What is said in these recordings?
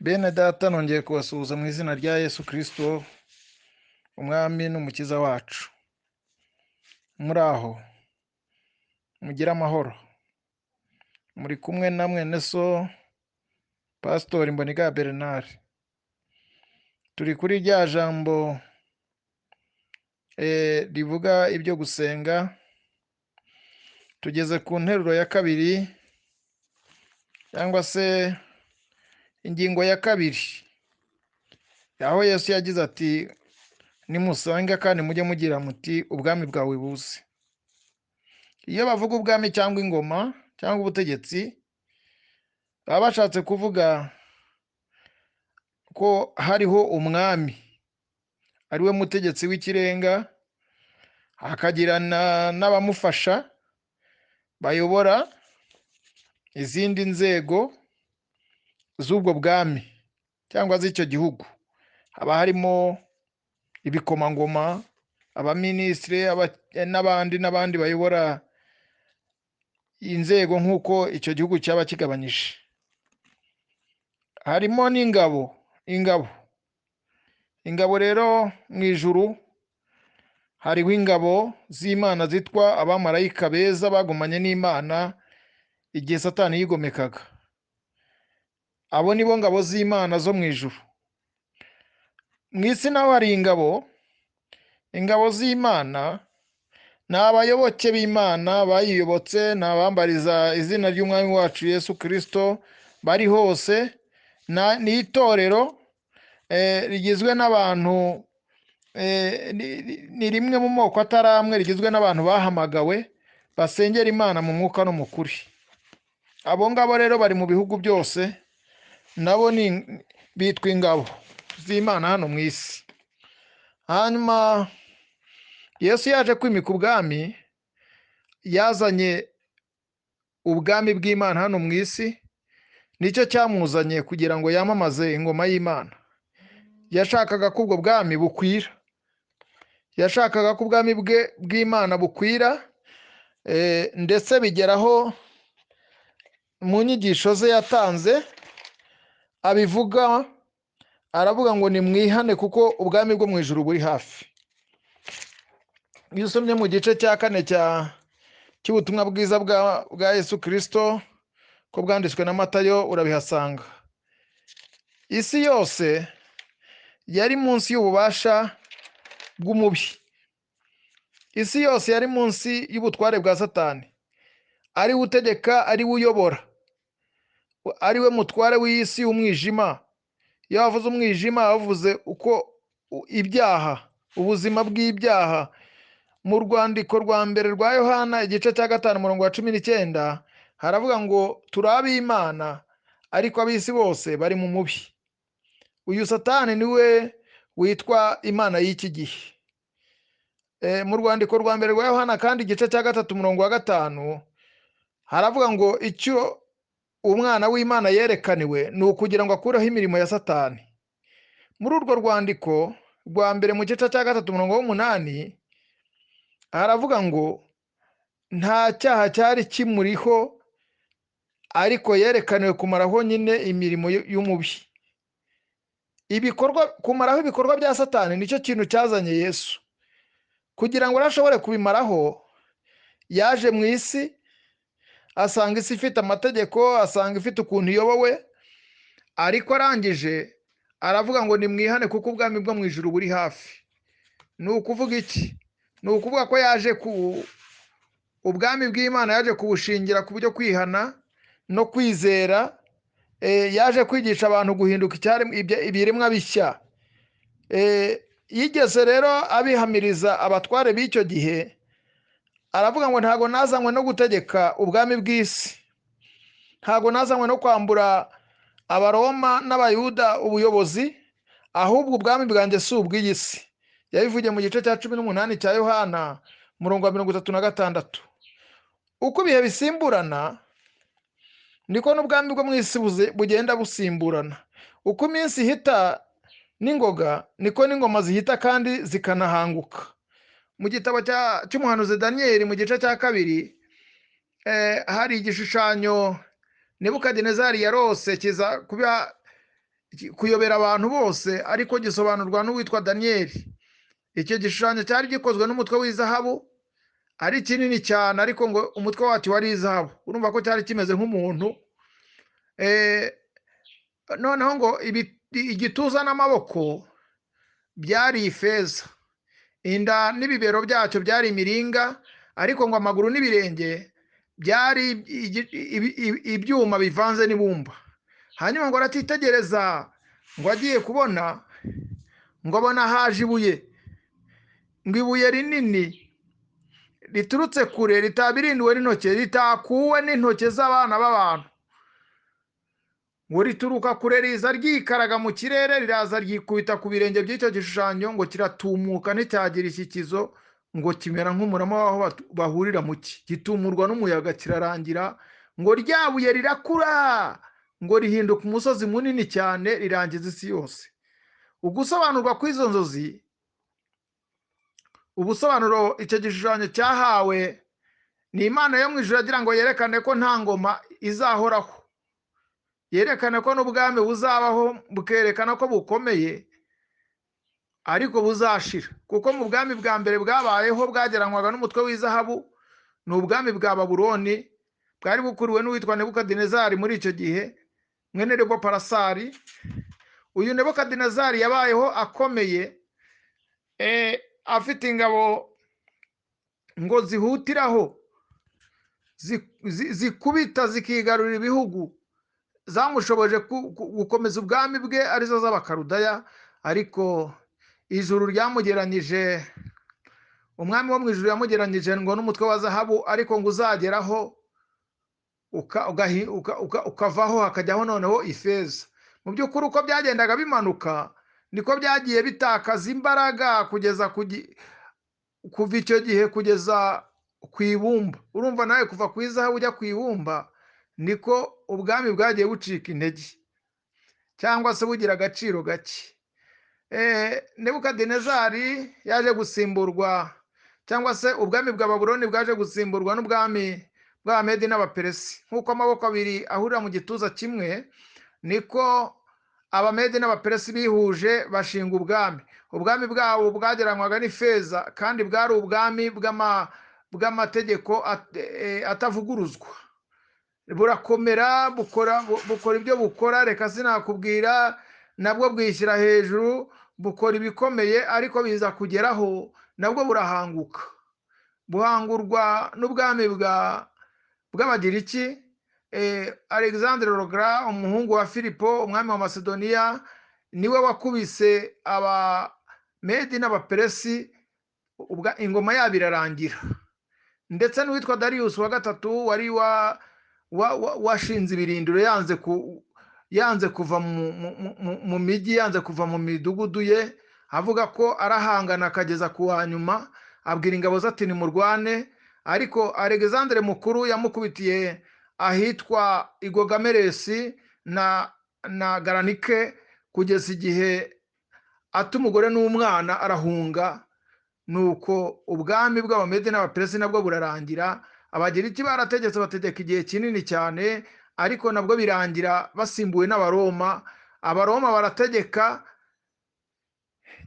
Bene data nongeye kubasuhuza mu izina rya Yesu Kristo, umwami n'umukiza wacu. Muri aho, mugire amahoro. Muri kumwe na mwene so, Pasitori Mboniga Bernard. Turi kuri rya jambo rivuga ibyo gusenga. Tugeze ku nteruro ya kabiri, cyangwa se ingingo ya kabiri, aho Yesu yagize ati nimusenga kandi mujye mugira muti ubwami bwawe buze. Iyo bavuga ubwami cyangwa ingoma cyangwa ubutegetsi, baba bashatse kuvuga ko hariho umwami ari we mutegetsi w'ikirenga, hakagira n'abamufasha bayobora izindi nzego z'ubwo bwami cyangwa z'icyo gihugu. Haba harimo ibikomangoma, abaminisitiri n'abandi bayobora inzego nk'uko icyo gihugu cyaba kigabanyije. Harimo n'ingabo. Ingabo rero mu ijuru hariho ingabo z'Imana zitwa abamarayika beza bagumanye n'Imana igihe Satani yigomekaga. Abo nibo ngabo z'Imana zo mu ijuru. Mu isi naho hari ingabo z'Imana ni abayoboke b'Imana bayiyobotse, ni abambariza izina ry'umwami wacu Yesu Kristo bari hose. Ni itorero rigizwe n'abantu, ni rimwe mu moko atari amwe, rigizwe n'abantu bahamagawe basengera Imana mu mwuka no mu kuri. Abo ngabo rero bari mu bihugu byose, nabo bitwa ingabo z'Imana hano mu isi. Hanyuma Yesu yaje kwimika ubwami, yazanye ubwami bw'Imana hano mu isi. Nicyo cyamuzanye kugira ngo yamamaze ingoma y'Imana. Yashakaga ko ubwo bwami bukwira. Yashakaga ko ubwami bw'Imana bukwira, ndetse bigeraho mu nyigisho ze yatanze abivuga, aravuga ngo nimwihane kuko ubwami bwo mu ijuru buri hafi. Iyo usomye mu gice cya 4 cy'ubutumwa bwiza bwa Yesu Kristo ko bwanditswe na Matayo urabihasanga. Isi yose yari munsi y'ububasha bw'umubi. Isi yose yari munsi y'ubutware bwa Satani. Ari we utegeka, ari we uyobora, ari we mutware w'isi umwijima. Iyo bavuze umwijima bavuze uko ibyaha, ubuzima bw'ibyaha. Mu rwandiko rwa mbere rwa Yohana igice cya 5 umurongo wa 19 haravuga ngo turi ab'Imana ariko ab'isi bose bari mu mubi. Uyu Satani niwe witwa imana y'iki gihe. Mu rwandiko rwa mbere rwa Yohana kandi igice cya 3 umurongo wa 5 haravuga ngo icyo umwana w'Imana yerekaniwe ni ukugira ngo akureho imirimo ya Satani. Muri urwo rwandiko rwa mbere mu gice cya 3 umurongo wa 8 haravuga ngo nta cyaha cyari kimuriho, ariko yerekaniwe kumaraho nyine imirimo y'umubi. Kumaraho ibikorwa bya Satani nicyo kintu cyazanye Yesu. Kugira ngo arashobore kubimaraho, yaje mu isi, asanga isi ifite amategeko, asanga ifite ukuntu iyobowe, ariko arangije aravuga ngo nimwihane kuko ubwami bwo mu ijuru buri hafi. Ni ukuvuga iki? Ni ukuvuga ko yaje ubwami bw'Imana yaje kubushingira ku byo kwihana no kwizera. Yaje kwigisha abantu guhinduka ibiremwa bishya. Yigeze rero abihamiriza abatware b'icyo gihe, aravuga ngo ntago nazanywe no gutegeka ubwami bw'isi, ntago nazanywe no kwambura abaroma n'abayuda ubuyobozi, ahubwo ubwami bwanjye si ubw'iyi si. Yabivugiye mu gice cya 18 cya Yohana umurongo wa 36. Uko ibihe bisimburana niko n'ubwami bwo mu isi bugenda busimburana. Uko iminsi ihita n'ingoga niko n'ingoma zihita kandi zikanahanguka. Mu gitabo cy'umuhanuzi Daniyeli mu gice cya 2 hari igishushanyo Nebukadinezari yarose kiza kuba kuyobera abantu bose, ariko gisobanurwa n'uwitwa Daniyeli. Icyo gishushanyo cyari gikozwe n'umutwe w'izahabu, ari kinini cyane, ariko ngo umutwe wacyo wari izahabu. Urumva ko cyari kimeze nk'umuntu. Noneho ngo igituza n'amaboko byari ifeza, inda n'ibibero byacyo byari imiringa, ariko ngo amaguru n'ibirenge byari ibyuma bivanze n'ibumba. Hanyuma ngo aratitegereza, ngo agiye kubona, ngo abona haje ibuye, ngo ibuye rinini riturutse kure, ritabirinduwe n'intoki, ritakuwe n'intoki z'abana b'abantu, ngo rituruka kure riza ryikaraga mu kirere, riraza ryikubita ku birenge by'icyo gishushanyo, ngo kiratumuka nticyagira ishyikizo, ngo kimera nk'umurama w'aho bahurira mu cyi, gitumurwa n'umuyaga kirarangira, ngo rya buye rirakura, ngo rihinduka umusozi munini cyane, rirangiza isi yose. Ugusobanurwa kw'izo nzozi, ubusobanuro icyo gishushanyo cyahawe ni Imana yo mu ijuru, agira ngo yerekane ko nta ngoma izahoraho, yerekane ko n'ubwami buzabaho, bukerekana ko bukomeye, ariko buzashira. Kuko mu bwami bwa mbere bwabayeho bwageranywaga n'umutwe w'izahabu, ni ubwami bwa Babuloni, bwari bukuriwe n'uwitwa Nebukadinezari muri icyo gihe, mwene Parasari. Uyu Nebukadinezari yabayeho akomeye, afite ingabo ngo zihutiraho, zikubita zikigarurira ibihugu, zamushoboje gukomeza ubwami bwe, arizo z'Abakarudaya. Ariko ijuru ryamugeranyije, umwami wo mu ijuru yamugeranyije ngo n'umutwe wa zahabu, ariko ngo uzageraho ukavaho hakajyaho noneho ifeza. Mu by'ukuri uko byagendaga bimanuka, niko byagiye bitakaza imbaraga kugeza kuva icyo gihe kugeza ku ibumba. Urumva nawe kuva ku izahabu ujya ku ibumba, niko ubwami bwagiye bucika intege, cyangwa se bugira agaciro gake. Nebukadinezari yaje gusimburwa, cyangwa se ubwami bwa Babuloni bwaje gusimburwa n'ubwami bw'Abamedi n'Abaperesi. Nk'uko amaboko abiri ahurira mu gituza kimwe, niko Abamedi n'Abaperesi bihuje bashinga ubwami. Ubwami bwabo bwageranywaga n'ifeza, kandi bwari ubwami bw'amategeko atavuguruzwa. Burakomera, bukora ibyo bukora, reka sinakubwira, nabwo bwishyira hejuru, bukora ibikomeye, ariko biza kugeraho nabwo burahanguka. Buhangurwa n'ubwami bw'Abagiriki. Alexandre le Grand, umuhungu wa Filipo umwami wa Masedoniya, niwe wakubise Abamedi n'Abaperesi, ingoma yabo irarangira. Ndetse n'uwitwa Darius wa gatatu wari washinze ibirindiro, yanze kuva mu mijyi, yanze kuva mu midugudu ye, avuga ko arahangana akageza ku wa nyuma, abwira ingabo ze ati nimurwane. Ariko Alexandre mukuru yamukubitiye ahitwa Igogameresi na Garanike, kugeza igihe ata umugore n'umwana arahunga. Nuko ubwami bw'Abamedi n'Abaperesi nabwo burarangira. Abagiriki barategetse, bategeka igihe kinini cyane, ariko nabwo birangira basimbuwe n'Abaroma. Abaroma barategeka,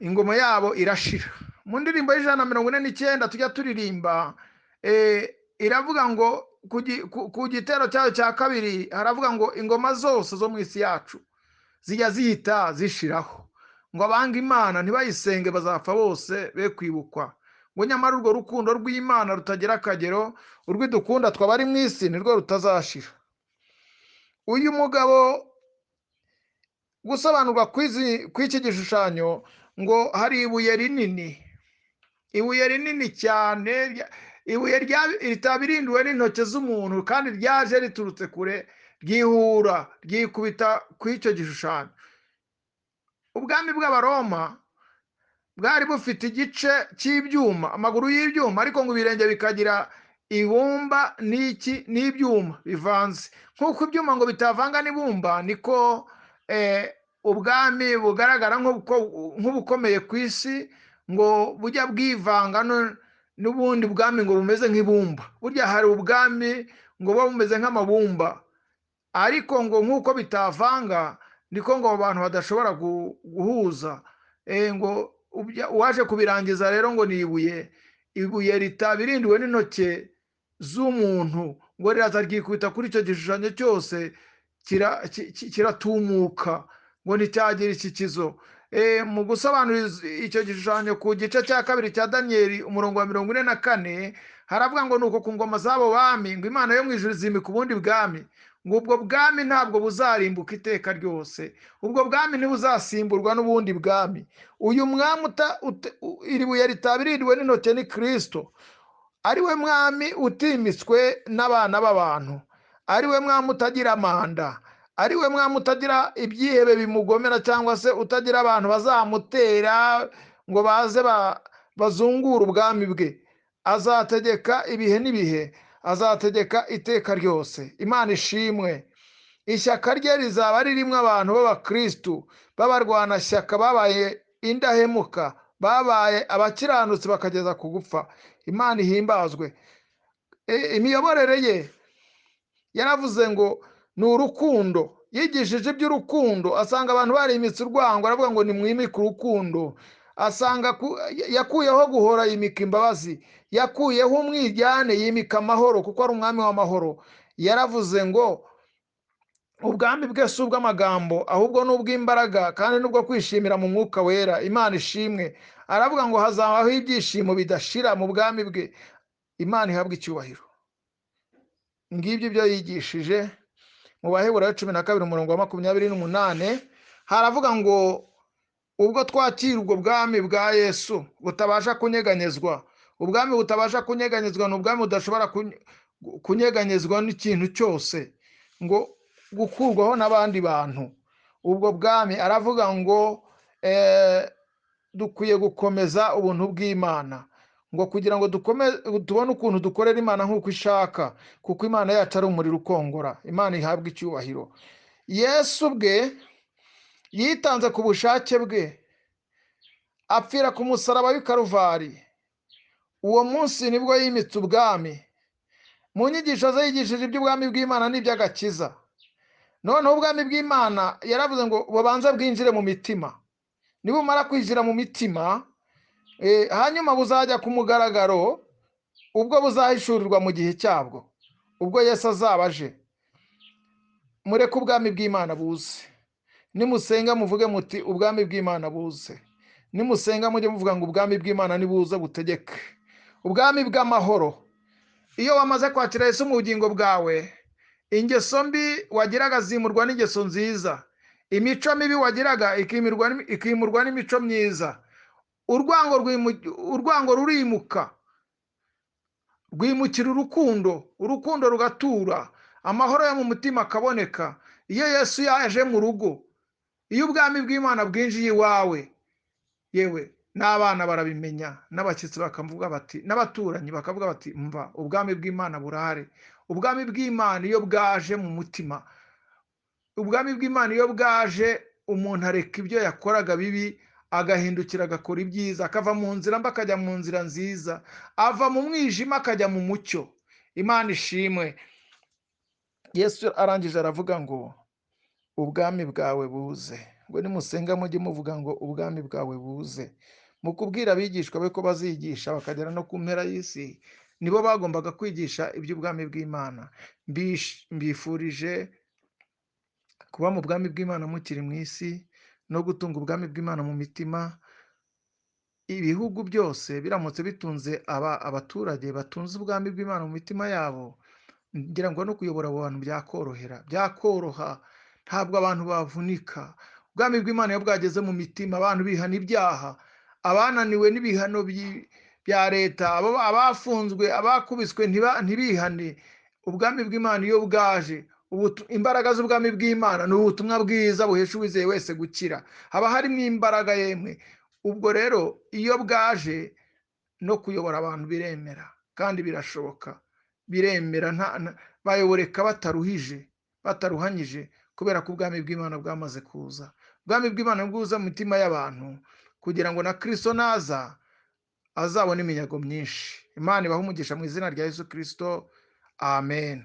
ingoma yabo irashira. Mu ndirimbo y'149 tujya turirimba, iravuga ngo ku gitero cyayo cya kabiri haravuga ngo ingoma zose zo mu isi yacu zijya zihita zishiraho, ngo abanga Imana ntibayisenge bazapfa bose be kwibukwa, ngo nyamara urwo rukundo rw'Imana rutagira akagero, urwidukunda twabari mu isi nirwo rutazashira. Uyu mugabo, gusobanurwa kw'iki gishushanyo, ngo hari ibuye rinini cyane, ibuye ritabirinduwe n'intoki z'umuntu, kandi ryaje riturutse kure, ryihura ryikubita kw'icyo gishushanyo. Ubwami bw'Abaroma bwari bufite igice cy'ibyuma, amaguru y'ibyuma, ariko ngo ibirenge bikagira ibumba n'ibyuma bivanze. Nk'uko ibyuma ngo bitavanga n'ibumba, niko ubwami bugaragara nk'ubukomeye ku isi, ngo bujya bwivanga n'ubundi bwami ngo bumeze nk'ibumba. Burya hari ubwami ngo buba bumeze nk'amabumba, ariko ngo nk'uko bitavanga, niko ngo abo bantu badashobora guhuza. Ngo uwaje kubirangiza rero ngo ni ibuye ritabirindiwe n'intoke z'umuntu, ngo riraza ryikubita kuri icyo gishushanyo cyose kiratumuka, ngo nticyagira ikikizo. Mu gusobanura icyo gishushanyo ku gice cya kabiri cya Daniyeli umurongo wa 44 haravuga ngo nuko ku ngoma z'abo bami ngo Imana yo mu ijuru izimika ubundi bwami, ngo ubwo bwami ntabwo buzarimbuka iteka ryose, ubwo bwami ntibuzasimburwa n'ubundi bwami. Uyu mwami iri buye ritabirindiwe n'intoke ni Kristo, ari we mwami utimitswe n'abana b'abantu, ari we mwami utagira manda, ari we mwami utagira ibyihebe bimugomera cyangwa se utagira abantu bazamutera ngo baze bazungure ubwami bwe. Azategeka ibihe n'ibihe, azategeka iteka ryose. Imana ishimwe. Ishyaka rye rizaba ririmo abantu b'abakristu b'abarwanashyaka babaye indahemuka, babaye abakiranutsi bakageza ku gupfa. Imana ihimbazwe. Imiyoborere ye yaravuze ngo ni urukundo, yigishije iby'urukundo, asanga abantu barimitse urwango, aravuga ngo nimwimike urukundo. Asanga yakuyeho guhora yimika imbabazi, yakuyeho umwijyane yimika amahoro, kuko ari umwami w'amahoro. Yaravuze ngo ubwami bwe si ubw'amagambo ahubwo ni ubw'imbaraga kandi n'ubwo kwishimira mu mwuka wera. Imana ishimwe. Aravuga ngo hazabaho ibyishimo bidashira mu bwami bwe. Imana ihabwa icyubahiro. Ngibyo ibyo yigishije mu Baheburayo 12 umurongo wa 28 haravuga ngo ubwo twakira ubwo bwami bwa Yesu butabasha kunyeganyezwa. Ubwami butabasha kunyeganyezwa ni ubwami budashobora kunyeganyezwa n'ikintu cyose ngo gukurwaho n'abandi bantu. Ubwo bwami aravuga ngo dukwiye gukomeza ubuntu bw'Imana, ngo kugira ngo tubone ukuntu dukorera Imana nk'uko ishaka, kuko Imana yacu ari umuriro ukongora. Imana ihabwa icyubahiro. Yesu bwe yitanze ku bushake bwe, apfira ku musaraba w'i Karuvari. Uwo munsi nibwo yimitse ubwami. Mu nyigisho ze yigishije iby'ubwami bw'Imana n'iby'agakiza. Noneho ubwami bw'Imana yaravuze ngo bubanza bwinjire mu mitima. Nibumara kwinjira mu mitima, hanyuma buzajya ku mugaragaro ubwo buzahishurirwa mu gihe cyabwo, ubwo Yesu azaba aje. Mureke ubwami bw'Imana buze. Nimusenga muvuge muti ubwami bw'Imana buze. Nimusenga mujye muvuga ngo ubwami bw'Imana nibuze butegeke. Ubwami bw'amahoro. Iyo wamaze kwakira Yesu mu bugingo bwawe, ingeso mbi wagiraga zimurwa n'ingeso nziza, imico mibi wagiraga ikimurwa n'imico myiza. Urwango rurimuka, rwimukira urukundo rugatura, amahoro yo mu mutima akaboneka. Iyo Yesu yaje mu rugo, iyo ubwami bw'Imana bwinjiye iwawe, yewe n'abana barabimenya, n'abashyitsi bakavuga bati, n'abaturanyi bakavuga bati mva ubwami bw'Imana burahari. Ubwami bw'Imana iyo bwaje mu mutima, ubwami bw'Imana iyo bwaje, umuntu areka ibyo yakoraga bibi agahindukira agakora ibyiza, akava mu nzira mbi akajya mu nzira nziza, ava mu mwijima akajya mu mucyo. Imana ishimwe. Yesu arangije aravuga ngo ubwami bwawe buze. Ngo nimusenga mujye muvuga ngo ubwami bwawe buze. Mu kubwira abigishwa be ko bazigisha bakagera no ku mpera y'isi, nibo bagombaga kwigisha iby'ubwami bw'Imana. Mbifurije kuba mu bwami bw'Imana mukiri mu isi no gutunga ubwami bw'Imana mu mitima. Ibihugu byose biramutse bitunze abaturage batunze ubwami bw'Imana mu mitima yabo, ngira ngo no kuyobora abo bantu byakoroha, ntabwo abantu bavunika. Ubwami bw'Imana iyo bwageze mu mitima, abantu bihana ibyaha, abananiwe n'ibihano bya leta, abafunzwe, abakubiswe ntibihane. Ubwami bw'Imana iyo bwaje, imbaraga z'ubwami bw'Imana ni ubutumwa bwiza buhesha uwizeye wese gukira. Haba harimo imbaraga yemwe. Ubwo rero iyo bwaje, no kuyobora abantu biremera kandi birashoboka. Biremera, bayoboreka bataruhanyije, kubera ko ubwami bw'Imana bwamaze kuza. Ubwami bw'Imana bwuza mu mitima y'abantu kugira ngo na Kristo naza azabone iminyago myinshi. Imana ibahe umugisha mu izina rya Yesu Kristo. Amen.